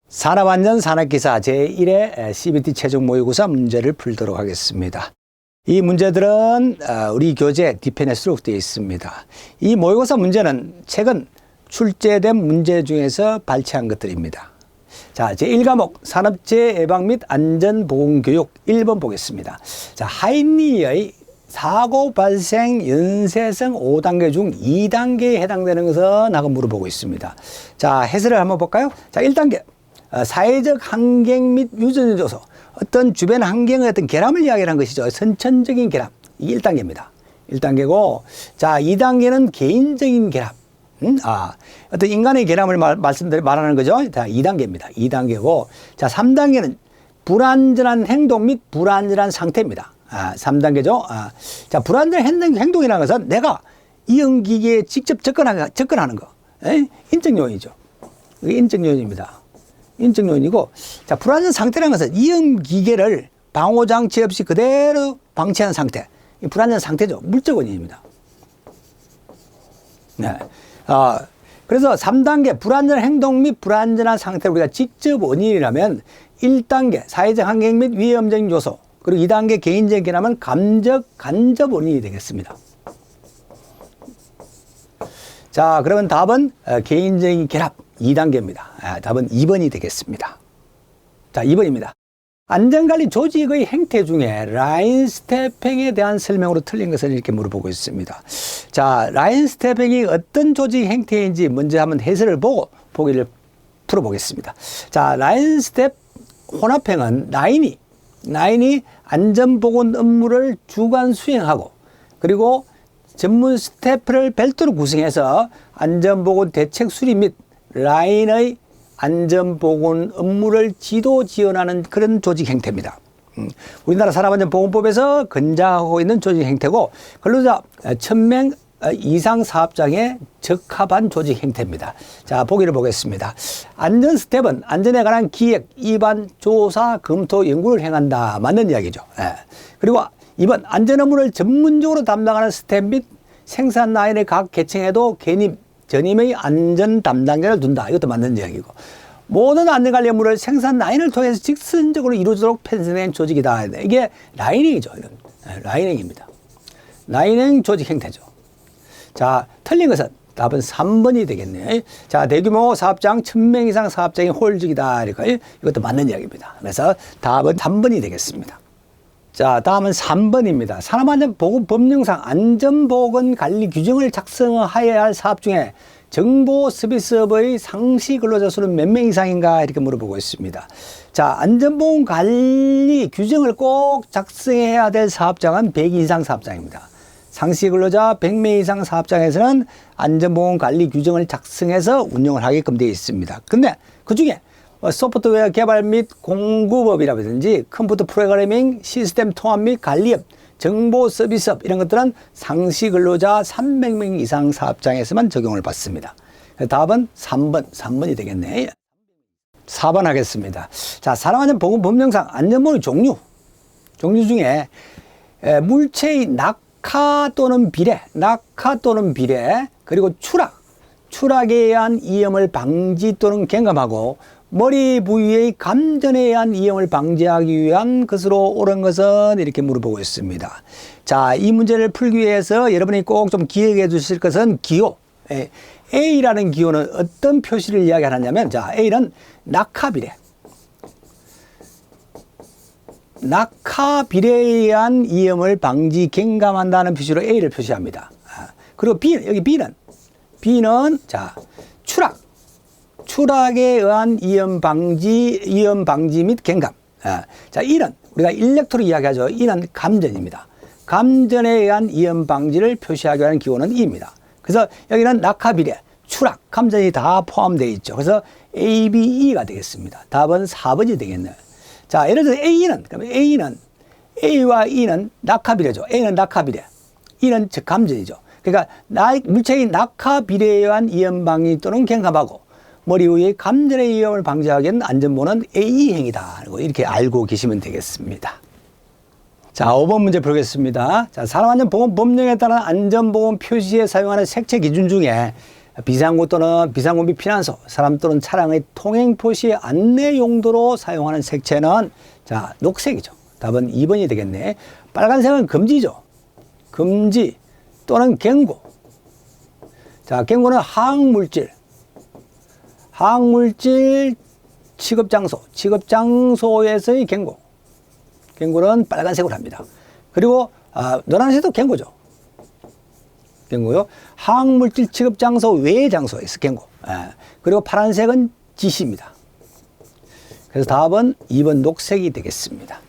산업안전 산업기사 제1회 CBT 최종 모의고사 문제를 풀도록 하겠습니다. 이 문제들은 우리 교재 뒤편에 수록되어 있습니다. 이 모의고사 문제는 최근 출제된 문제 중에서 발췌한 것들입니다. 자, 제1과목 산업재해 예방 및 안전보건교육 1번 보겠습니다. 자, 하인리의 사고 발생 연쇄성 5단계 중 2단계에 해당되는 것은 하고 물어보고 있습니다. 자, 해설을 한번 볼까요? 자, 1단계. 사회적 환경 및 유전 요소, 어떤 주변 환경의 어떤 결함을 이야기하는 것이죠. 선천적인 결함. 이게 1단계입니다. 1단계고, 자, 2단계는 개인적인 결함. 어떤 인간의 결함을 말하는 거죠. 자, 2단계입니다. 2단계고, 자, 3단계는 불안전한 행동 및 불안전한 상태입니다. 3단계죠. 자, 불안전한 행동이라는 것은 내가 이용기기에 직접 접근하는 거. 인적 요인이죠. 이게 인적 요인입니다. 인적 요인이고, 자, 불안전 상태라는 것은 이용기계를 방호장치 없이 그대로 방치한 상태. 이 불안전 상태죠. 물적 원인입니다. 네. 그래서 3단계 불안전 행동 및 불안전한 상태를 우리가 직접 원인이라면 1단계 사회적 환경 및 위험적인 요소, 그리고 2단계 개인적인 결함은 간접 원인이 되겠습니다. 자, 그러면 답은 개인적인 결합 2단계입니다. 답은 2번이 되겠습니다. 자, 2번입니다. 안전관리 조직의 행태 중에 라인 스태핑에 대한 설명으로 틀린 것을 이렇게 물어보고 있습니다. 자, 라인 스태핑이 어떤 조직 행태인지 먼저 한번 해설을 보고 보기를 풀어보겠습니다. 자, 라인 스텝 혼합행은 라인이 안전보건 업무를 주관 수행하고, 그리고 전문 스태프를 별도로 구성해서 안전보건 대책 수립 및 라인의 안전보건 업무를 지도 지원하는 그런 조직 행태입니다. 우리나라 산업안전보건법에서 근저하고 있는 조직 행태고, 근로자 1000명 이상 사업장에 적합한 조직 행태입니다. 자, 보기를 보겠습니다. 안전 스텝은 안전에 관한 기획, 입안, 조사, 검토, 연구를 행한다. 맞는 이야기죠. 그리고 2번 안전 업무를 전문적으로 담당하는 스텝 및 생산 라인의 각 계층에도 전임의 안전 담당자를 둔다. 이것도 맞는 이야기고, 모든 안전관리 업무를 생산 라인을 통해서 직선적으로 이루어지도록 편성된 조직이다. 이게 라이닝이죠. 라이닝입니다. 라이닝 조직 행태죠. 자, 틀린 것은 답은 3번이 되겠네요. 자, 대규모 사업장 1000명 이상 사업장이 홀직이다. 이것도 맞는 이야기입니다. 그래서 답은 3번이 되겠습니다. 자, 다음은 3번입니다. 산업안전보건법령상 안전보건 관리 작성하여야 할 사업 중에 정보 서비스업의 상시 근로자 수는 몇 명 이상인가 이렇게 물어보고 있습니다. 자, 안전보건 관리 규정을 꼭 작성해야 될 사업장은 100 이상 사업장입니다. 상시 근로자 100명 이상 사업장에서는 안전보건 관리 규정을 작성해서 운영을 하게끔 되어 있습니다. 근데 그 중에 소프트웨어 개발 및 공급업이라든지 컴퓨터 프로그래밍, 시스템 통합 및 관리업, 정보 서비스업 이런 것들은 상시 근로자 300명 이상 사업장에서만 적용을 받습니다. 답은 3번이 되겠네. 4번 하겠습니다. 자, 산업안전보건법령상 안전모의 종류 중에 물체의 낙하 또는 비례, 그리고 추락에 의한 위험을 방지 또는 경감하고, 머리 부위의 감전에 의한 위험을 방지하기 위한 것으로 옳은 것은 이렇게 물어보고 있습니다. 자, 이 문제를 풀기 위해서 여러분이 꼭 좀 기억해 주실 것은 기호. A라는 기호는 어떤 표시를 이야기하냐면, 자, A는 낙하비례에 의한 위험을 방지 경감한다는 표시로 A를 표시합니다. 그리고 여기 B는 자, 추락에 의한 위험 방지 및 경감. 자, E는 우리가 일렉트로 이야기하죠. E는 감전입니다. 감전에 의한 위험 방지를 표시하기 위한 기호는 E입니다. 그래서 여기는 낙하비례, 추락, 감전이 다 포함되어 있죠. 그래서 A, B, E가 되겠습니다. 답은 4번이 되겠네요. 자, 예를 들어 A와 E는 낙하비례죠. A는 낙하비례, E는 감전이죠. 그러니까 물체의 낙하비례에 의한 위험 방지 또는 경감하고, 머리 위의 감전의 위험을 방지하기 위한 안전보호는 A 행위다. 이렇게 알고 계시면 되겠습니다. 자, 5번 문제 풀겠습니다. 자, 산업안전보건법령에 따른 안전보건 표시에 사용하는 색채 기준 중에 비상구 또는 비상구 및 피난소, 사람 또는 차량의 통행 표시 안내 용도로 사용하는 색채는 자, 녹색이죠. 답은 2번이 되겠네. 빨간색은 금지죠. 금지 또는 경고. 자, 경고는 화학물질 취급장소에서의 경고. 경고는 빨간색으로 합니다. 그리고 노란색도 경고죠. 경고요. 화학물질 취급장소 외의 장소에서 경고. 그리고 파란색은 지시입니다. 그래서 답은 2번 녹색이 되겠습니다.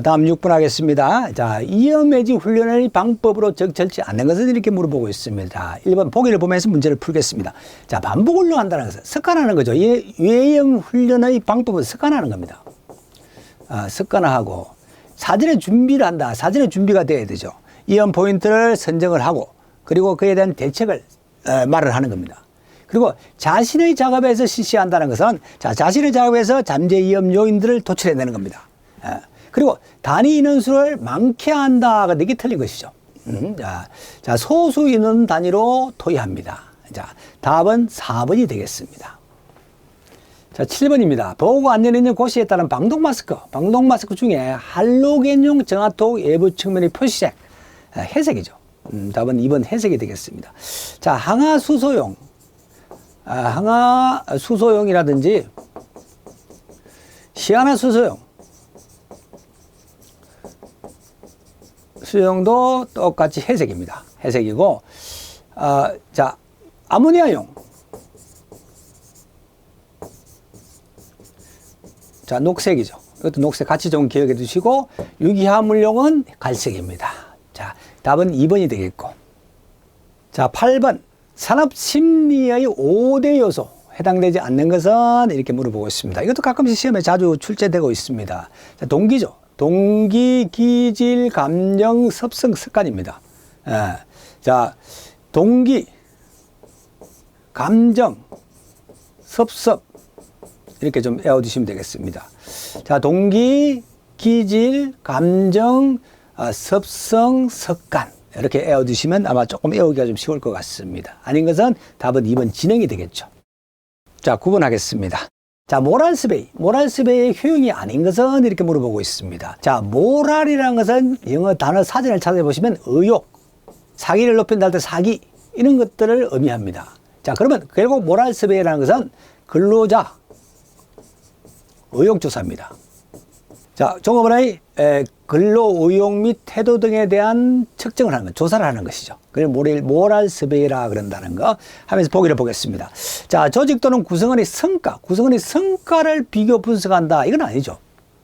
다음 6번 하겠습니다. 자, 위험해지 훈련의 방법으로 적절치 않는 것은 이렇게 물어보고 있습니다. 1번 보기를 보면서 문제를 풀겠습니다. 자, 반복 훈련한다는 것은 습관하는 거죠. 위험 훈련의 방법은 습관하는 겁니다. 습관화하고 사전에 준비를 한다. 사전에 준비가 돼야 되죠. 위험 포인트를 선정을 하고 그리고 그에 대한 대책을 말을 하는 겁니다. 그리고 자신의 작업에서 실시한다는 것은 자신의 작업에서 잠재 위험 요인들을 도출해내는 겁니다. 그리고 단위 인원수를 많게 한다가 이게 틀린 것이죠. 자, 소수 인원 단위로 토의합니다. 자, 답은 4번이 되겠습니다. 자, 7번입니다. 보호 안전 있는 고시에 따른 방독 마스크 중에 할로겐용 정화톡 외부 측면의 표시색 회색이죠. 답은 2번 회색이 되겠습니다. 자, 항화수소용이라든지 수용도 똑같이 회색입니다. 회색이고, 자, 아모니아용. 자, 녹색이죠. 이것도 녹색 같이 좀 기억해 두시고, 유기화합물용은 갈색입니다. 자, 답은 2번이 되겠고. 자, 8번. 산업심리의 5대 요소. 해당되지 않는 것은 이렇게 물어보고 있습니다. 이것도 가끔씩 시험에 자주 출제되고 있습니다. 자, 동기죠. 동기, 기질, 감정, 습성, 습관입니다. 자, 동기, 감정, 습성 이렇게 좀 외워두시면 되겠습니다. 자, 동기, 기질, 감정, 습성, 습관 이렇게 외워두시면 아마 조금 외우기가 좀 쉬울 것 같습니다. 아닌 것은 답은 2번 진행이 되겠죠. 자, 9번 하겠습니다. 자, 모랄스베이의 효용이 아닌 것은 이렇게 물어보고 있습니다. 자, 모랄이라는 것은 영어 단어 사전을 찾아보시면 의욕, 사기를 높인다 할 때 사기, 이런 것들을 의미합니다. 자, 그러면 결국 모랄스베이라는 것은 근로자 의욕조사입니다. 자, 종업원의 근로 의욕 및 태도 등에 대한 측정을 하는 것, 조사를 하는 것이죠. 그래서 모랄 서베이라 그런다는 거 하면서 보기를 보겠습니다. 자, 조직 또는 구성원의 성과를 비교 분석한다. 이건 아니죠.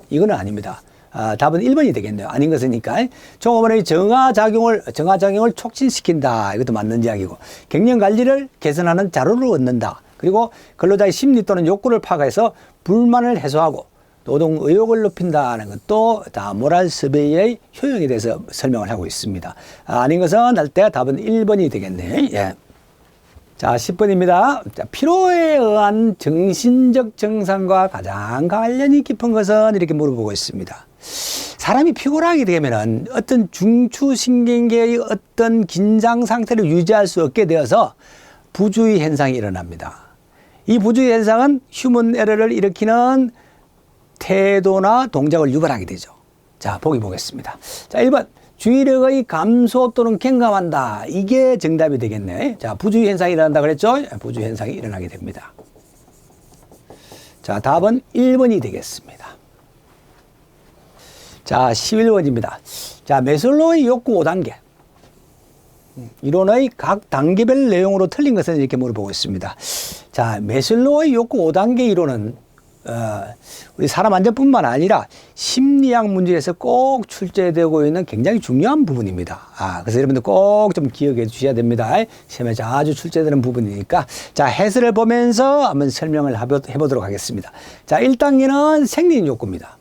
이거는 아닙니다. 답은 1번이 되겠네요. 아닌 것이니까. 종업원의 정화작용을 촉진시킨다. 이것도 맞는 이야기고. 경영 관리를 개선하는 자료를 얻는다. 그리고 근로자의 심리 또는 욕구를 파악해서 불만을 해소하고 노동 의욕을 높인다는 것도 다 모랄 서베이의 효용에 대해서 설명을 하고 있습니다. 아닌 것은 할 때 답은 1번이 되겠네. 예. 자, 10번입니다. 자, 피로에 의한 정신적 증상과 가장 관련이 깊은 것은 이렇게 물어보고 있습니다. 사람이 피곤하게 되면 어떤 중추신경계의 어떤 긴장 상태를 유지할 수 없게 되어서 부주의 현상이 일어납니다. 이 부주의 현상은 휴먼 에러를 일으키는 태도나 동작을 유발하게 되죠. 자, 보기 보겠습니다. 자, 1번. 주의력의 감소 또는 경감한다. 이게 정답이 되겠네. 자, 부주의 현상이 일어난다 그랬죠? 부주의 현상이 일어나게 됩니다. 자, 답은 1번이 되겠습니다. 자, 11번입니다. 자, 매슬로우의 욕구 5단계. 이론의 각 단계별 내용으로 틀린 것은 이렇게 물어보고 있습니다. 자, 매슬로우의 욕구 5단계 이론은 우리 사람 안전뿐만 아니라 심리학 문제에서 꼭 출제되고 있는 굉장히 중요한 부분입니다. 그래서 여러분들 꼭 좀 기억해 주셔야 됩니다. 시험에 자주 출제되는 부분이니까. 자, 해설을 보면서 한번 설명을 해보도록 하겠습니다. 자, 1단계는 생리적 욕구입니다.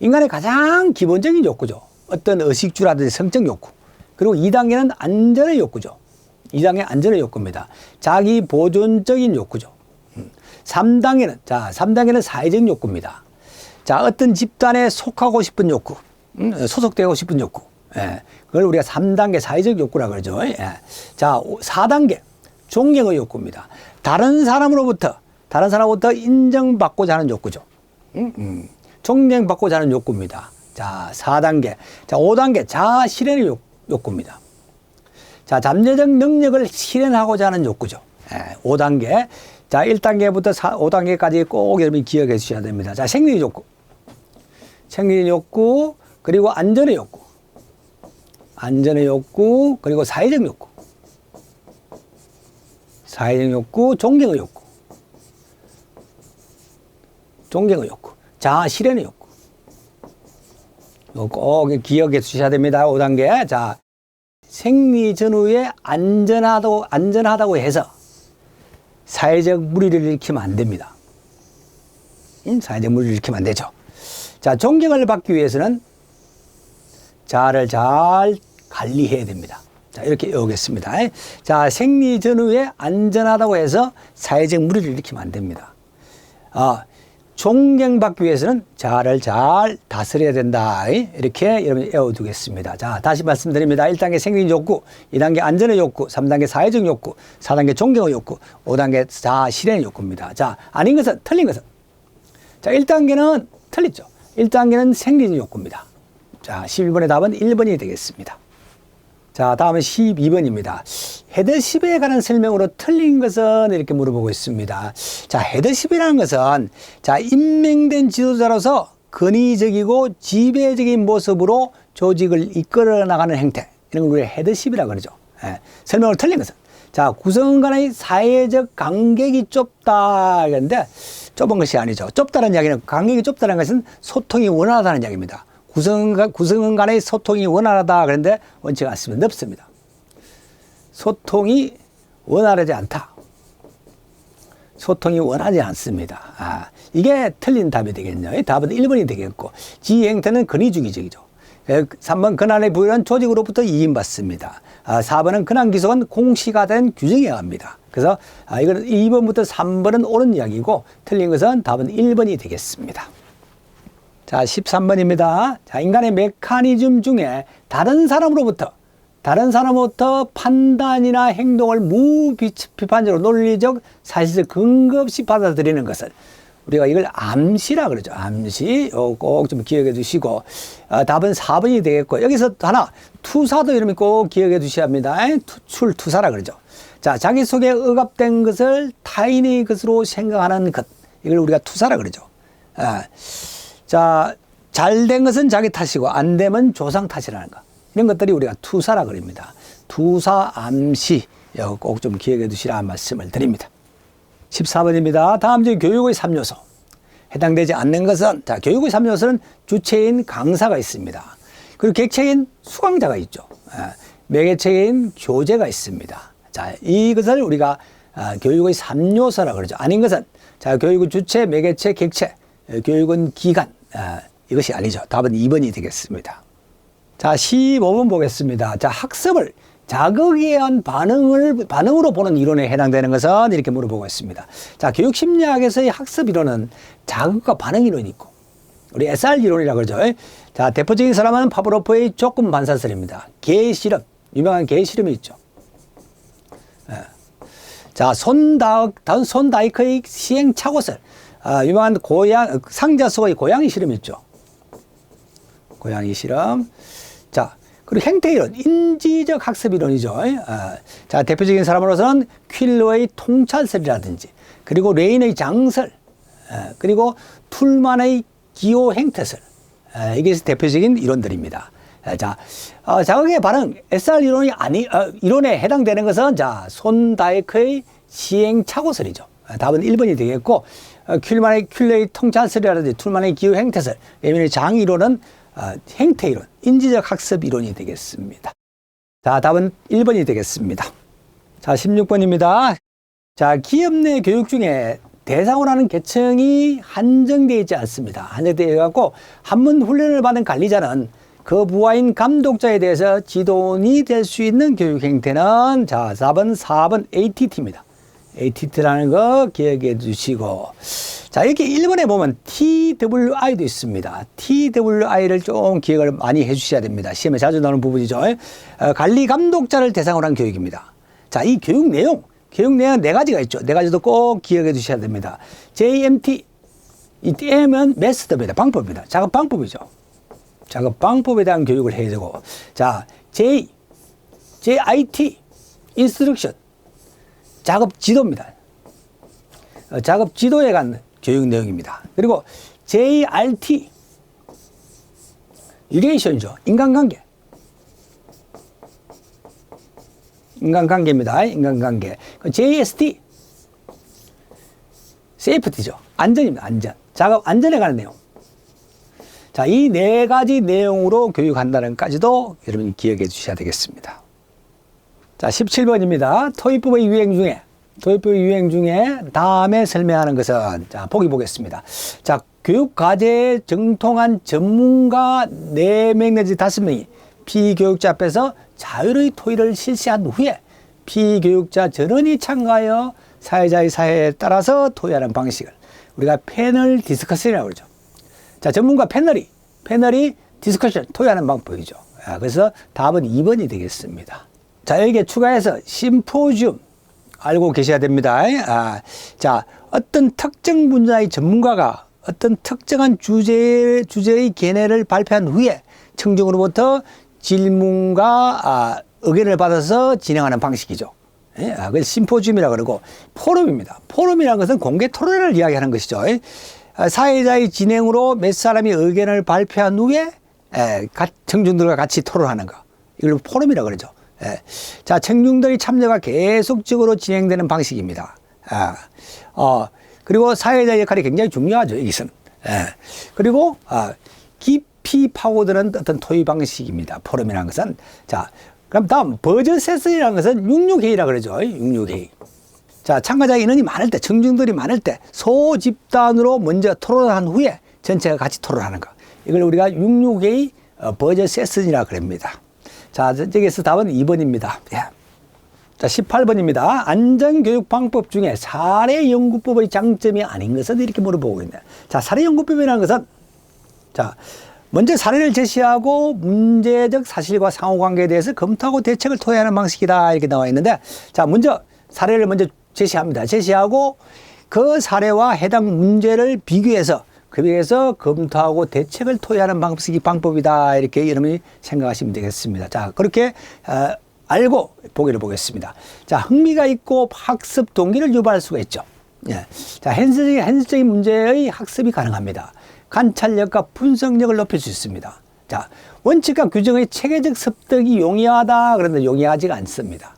인간의 가장 기본적인 욕구죠. 어떤 의식주라든지 성적 욕구. 그리고 2단계는 안전의 욕구죠. 2단계 안전의 욕구입니다. 자기 보존적인 욕구죠. 3단계는 사회적 욕구입니다. 자, 어떤 집단에 속하고 싶은 욕구, 소속되고 싶은 욕구. 그걸 우리가 3단계 사회적 욕구라고 그러죠. 자, 4단계 존경의 욕구입니다. 다른 사람으로부터 인정받고자 하는 욕구죠. 존경받고자 하는 욕구입니다. 자, 4단계. 자, 5단계. 자아 실현의 욕구입니다. 자, 잠재적 능력을 실현하고자 하는 욕구죠. 5단계. 자, 1단계부터 5단계까지 꼭 여러분이 기억해 주셔야 됩니다. 자, 생리의 욕구. 생리의 욕구, 그리고 안전의 욕구. 안전의 욕구, 그리고 사회적 욕구. 사회적 욕구, 존경의 욕구. 존경의 욕구. 자아 실현의 욕구. 이거 꼭 기억해 주셔야 됩니다. 5단계. 자, 생리 전후에 안전하다고 해서 사회적 무리를 일으키면 안 됩니다. 사회적 무리를 일으키면 안 되죠. 자, 존경을 받기 위해서는 자아를 잘 관리해야 됩니다. 자, 이렇게 외우겠습니다. 자, 생리 전후에 안전하다고 해서 사회적 무리를 일으키면 안 됩니다. 존경받기 위해서는 자아를 잘 다스려야 된다. 이렇게 여러분이 외워두겠습니다. 자, 다시 말씀드립니다. 1단계 생리 욕구, 2단계 안전의 욕구, 3단계 사회적 욕구, 4단계 존경의 욕구, 5단계 자아 실현의 욕구입니다. 자, 아닌 것은, 틀린 것은. 자, 1단계는 틀리죠. 1단계는 생리적 욕구입니다. 자, 11번의 답은 1번이 되겠습니다. 자, 다음은 12번입니다. 헤드십에 관한 설명으로 틀린 것은 이렇게 물어보고 있습니다. 자, 헤드십이라는 것은 자, 임명된 지도자로서 권위적이고 지배적인 모습으로 조직을 이끌어 나가는 행태. 이런 걸 우리가 헤드십이라고 그러죠. 설명으로 틀린 것은 자, 구성 간의 사회적 간격이 좁다. 그런데 좁은 것이 아니죠. 좁다는 이야기는 간격이 좁다는 것은 소통이 원활하다는 이야기입니다. 구성원 간의 소통이 원활하다. 그런데 원치가 않습니다. 넓습니다. 소통이 원활하지 않다. 소통이 원하지 않습니다. 이게 틀린 답이 되겠네요. 답은 1번이 되겠고, 지휘 행태는 권위주의적이죠. 3번 권한의 부여는 조직으로부터 이임받습니다. 4번은 권한 기속은 공시화된 규정에 의합니다. 그래서 이거는 2번부터 3번은 옳은 이야기고, 틀린 것은 답은 1번이 되겠습니다. 자, 13번입니다. 자, 인간의 메커니즘 중에 다른 사람으로부터 판단이나 행동을 무비판적으로 논리적, 사실적 근거 없이 받아들이는 것을 우리가 이걸 암시라 그러죠. 암시. 꼭 좀 기억해 두시고, 답은 4번이 되겠고, 여기서 하나, 투사도 이름이 꼭 기억해 두셔야 합니다. 투사라 그러죠. 자, 자기 속에 억압된 것을 타인의 것으로 생각하는 것. 이걸 우리가 투사라 그러죠. 자, 잘 된 것은 자기 탓이고 안 되면 조상 탓이라는 거. 이런 것들이 우리가 투사라 그럽니다. 투사, 암시. 꼭 좀 기억해 두시라 말씀을 드립니다. 14번입니다. 다음 중 교육의 3요소. 해당되지 않는 것은, 자, 교육의 3요소는 주체인 강사가 있습니다. 그리고 객체인 수강자가 있죠. 매개체인 교재가 있습니다. 자, 이것을 우리가 교육의 3요소라 그러죠. 아닌 것은, 자, 교육은 주체, 매개체, 객체, 교육은 기관. 이것이 아니죠. 답은 2번이 되겠습니다. 자, 15번 보겠습니다. 자, 학습을 자극에 의한 반응으로 보는 이론에 해당되는 것은 이렇게 물어보고 있습니다. 자, 교육심리학에서의 학습 이론은 자극과 반응 이론이 있고, 우리 SR 이론이라고 그러죠. 자, 대표적인 사람은 파브로프의 조건 반사설입니다. 개 실험, 유명한 개 실험이 있죠. 자, 손다이크의 시행착오설, 유명한 상자 속의 고양이 실험이 있죠. 고양이 실험. 자, 그리고 행태이론, 인지적 학습 이론이죠. 자, 대표적인 사람으로서는 퀼러의 통찰설이라든지, 그리고 레인의 장설, 그리고 툴만의 기호 행태설. 이게 대표적인 이론들입니다. 자, 자극의 반응, SR 이론에 해당되는 것은, 자, 손다이크의 시행착오설이죠. 답은 1번이 되겠고, 퀼러의 통찰설이라든지 툴만의 기호 행태설, 레인의 장 이론은 행태 이론, 인지적 학습 이론이 되겠습니다. 자, 답은 1번이 되겠습니다. 자, 16번입니다. 자, 기업 내 교육 중에 대상으로 하는 계층이 한정되어 있지 않습니다. 한정되어 있고, 한 번 훈련을 받은 관리자는 그 부하인 감독자에 대해서 지도원이 될 수 있는 교육 행태는, 자, 4번 ATT입니다. ATT라는 거 기억해 주시고, 자, 이렇게 1번에 보면 TWI도 있습니다. TWI를 좀 기억을 많이 해 주셔야 됩니다. 시험에 자주 나오는 부분이죠. 관리 감독자를 대상으로 한 교육입니다. 자, 이 교육 내용, 교육 내용 네 가지가 있죠. 네 가지도 꼭 기억해 두셔야 됩니다. JMT, 이 M은 메서드입니다. 방법입니다. 작업 방법이죠. 작업 방법에 대한 교육을 해야 되고, 자, JIT, 인스트럭션, 작업 지도입니다. 작업 지도에 관한 교육 내용입니다. 그리고 JRT, 릴레이션이죠. 인간관계. 인간관계입니다. 인간관계. JST, 세이프티죠. 안전입니다. 안전. 작업 안전에 관한 내용. 자, 이 네 가지 내용으로 교육한다는 것까지도 여러분이 기억해 주셔야 되겠습니다. 자, 17번입니다. 토익법의 유행 중에 다음에 설명하는 것은, 자, 보기 보겠습니다. 자, 교육과제에 정통한 전문가 4명 내지 5명이 피교육자 앞에서 자유로이 토의를 실시한 후에 피교육자 전원이 참가하여 사회자의 사회에 따라서 토의하는 방식을 우리가 패널 디스커션이라고 그러죠. 자, 전문가 패널이 디스커션, 토의하는 방법이죠. 그래서 답은 2번이 되겠습니다. 자, 여기에 추가해서 심포지움 알고 계셔야 됩니다. 자, 어떤 특정 분야의 전문가가 어떤 특정한 주제의 견해를 발표한 후에 청중으로부터 질문과 의견을 받아서 진행하는 방식이죠. 그래서 심포지움이라고 그러고, 포럼입니다. 포럼이라는 것은 공개 토론을 이야기하는 것이죠. 사회자의 진행으로 몇 사람이 의견을 발표한 후에 청중들과 같이 토론하는 거, 이걸 포럼이라고 그러죠. 자, 청중들의 참여가 계속적으로 진행되는 방식입니다. 그리고 사회자의 역할이 굉장히 중요하죠, 여기서는. 그리고 깊이 파고드는 어떤 토의 방식입니다. 포럼이라는 것은. 자, 그럼 다음 버저 세션이라는 것은 66회의라고 그러죠. 66회의. 자, 참가자 인원이 많을 때, 청중들이 많을 때 소집단으로 먼저 토론한 후에 전체가 같이 토론하는 거, 이걸 우리가 66회의 버저 세션이라고 그럽니다. 자, 저기에서 답은 2번입니다. 예. 자, 18번입니다. 안전교육 방법 중에 사례연구법의 장점이 아닌 것은, 이렇게 물어보고 있네요. 자, 사례연구법이라는 것은, 자, 먼저 사례를 제시하고 문제적 사실과 상호관계에 대해서 검토하고 대책을 토의하는 방식이다, 이렇게 나와 있는데, 자, 먼저 사례를 먼저 제시합니다. 제시하고 그 사례와 해당 문제를 비교해서 검토하고 대책을 토의하는 방법이다, 이렇게 여러분이 생각하시면 되겠습니다. 자, 그렇게 알고 보기를 보겠습니다. 자, 흥미가 있고 학습 동기를 유발할 수가 있죠. 예. 자, 현실적인 문제의 학습이 가능합니다. 관찰력과 분석력을 높일 수 있습니다. 자, 원칙과 규정의 체계적 습득이 용이하다, 그런데 용이하지가 않습니다.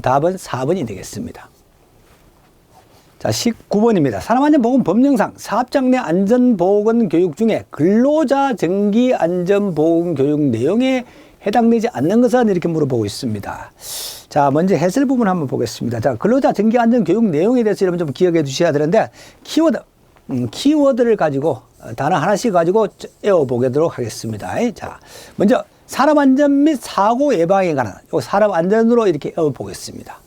답은 4번이 되겠습니다. 자, 19번입니다. 산업안전보건 법령상 사업장 내 안전보건 교육 중에 근로자 정기 안전보건 교육 내용에 해당되지 않는 것은, 이렇게 물어보고 있습니다. 자, 먼저 해설 부분 한번 보겠습니다. 자, 근로자 정기 안전 교육 내용에 대해서 여러분 좀 기억해 주셔야 되는데, 키워드를 가지고 단어 하나씩 가지고 외워보도록 하겠습니다. 자, 먼저 산업안전 및 사고 예방에 관한 산업안전으로 이렇게 외워보겠습니다.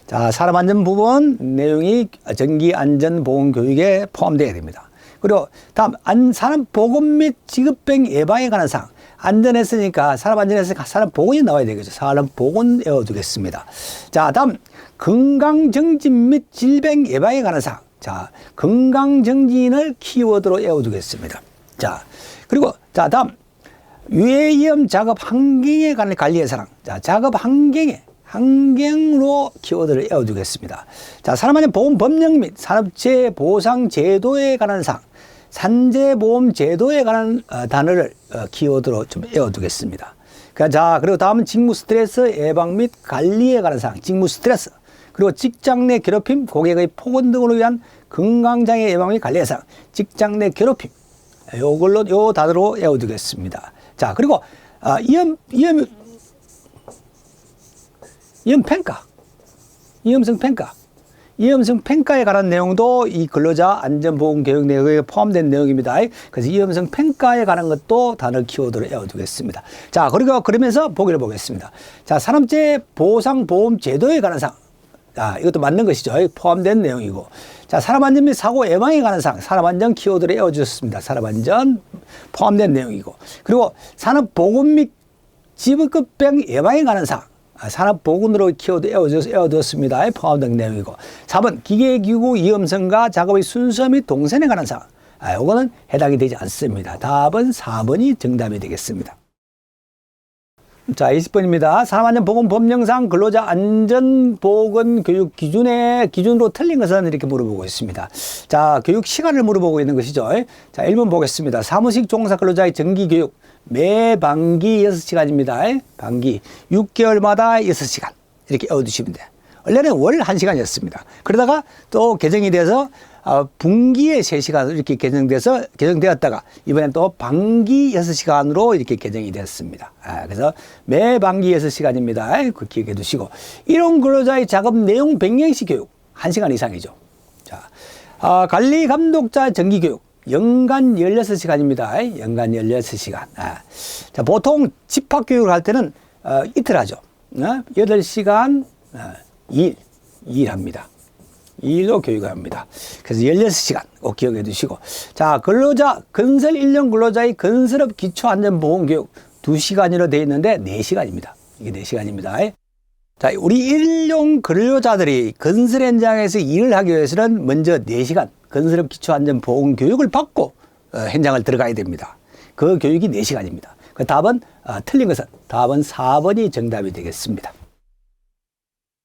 자, 산업안전 부분 내용이 정기안전보건교육에 포함되어야 됩니다. 그리고 다음 산업보건 및 직업병 예방에 관한 사항. 안전했으니까 산업안전했으니까 산업보건이 나와야 되겠죠. 산업보건 외워두겠습니다. 자, 다음 건강정진 및 질병 예방에 관한 사항. 자, 건강정진을 키워드로 외워두겠습니다. 자, 그리고 자, 다음 유해위험 작업 환경에 관한 관리의 사항. 자, 작업 환경으로 키워드를 외워두겠습니다. 자, 산업안전보건법령 및 산업재해보상제도에 관한 사항, 산재보험제도에 관한 단어를 키워드로 좀 외워두겠습니다. 자, 그리고 다음은 직무스트레스 예방 및 관리에 관한 사항, 직무스트레스, 그리고 직장 내 괴롭힘, 고객의 폭언 등으로 위한 건강장애 예방 및 관리의 사항, 직장 내 괴롭힘, 요 단어로 외워두겠습니다. 자, 그리고 위험성 평가에 관한 내용도 이 근로자 안전보건 교육 내용에 포함된 내용입니다. 그래서 위험성 평가에 관한 것도 단어 키워드로 외워두겠습니다. 자, 그리고 그러면서 보기를 보겠습니다. 자, 산업재해 보상 보험 제도에 관한 사항. 자, 이것도 맞는 것이죠. 포함된 내용이고. 자, 산업안전 및 사고 예방에 관한 사항. 산업안전 키워드를 외워주셨습니다. 산업안전 포함된 내용이고. 그리고 산업보건 및 직업병 예방에 관한 사항. 산업보건으로 에워두었습니다. 포함된 내용이고. 4번 기계기구 위험성과 작업의 순서 및 동선에 관한 사항. 이거는 해당이 되지 않습니다. 답은 4번이 정답이 되겠습니다. 자, 20번입니다. 산업안전보건법령상 근로자 안전보건 교육 기준으로 틀린 것은 이렇게 물어보고 있습니다. 자, 교육 시간을 물어보고 있는 것이죠. 자, 1번 보겠습니다. 사무직 종사 근로자의 정기교육 매 반기 6시간입니다. 반기 6개월마다 6시간 이렇게 외워두시면 돼요. 원래는 월 1시간이었습니다. 그러다가 또 개정이 돼서 분기에 3시간 이렇게 개정되었다가 이번엔 또 반기 6시간으로 이렇게 개정이 됐습니다. 그래서 매 반기 6시간입니다. 그 기억해 두시고. 이런 근로자의 작업 내용 변경시 교육 1시간 이상이죠. 자, 관리 감독자 정기 교육 연간 16시간입니다. 연간 16시간. 자, 보통 집합교육을 할 때는 이틀 하죠. 8시간 2일 합니다. 2일로 교육을 합니다. 그래서 16시간 꼭 기억해 두시고. 자, 건설 1년 근로자의 건설업 기초안전보건교육 2시간으로 되어 있는데 4시간입니다. 이게 4시간입니다. 자, 우리 일용 근로자들이 건설 현장에서 일을 하기 위해서는 먼저 4시간 건설업 기초안전보건교육을 받고 현장을 들어가야 됩니다. 그 교육이 4시간입니다. 그 답은 틀린 것은 답은 4번이 정답이 되겠습니다.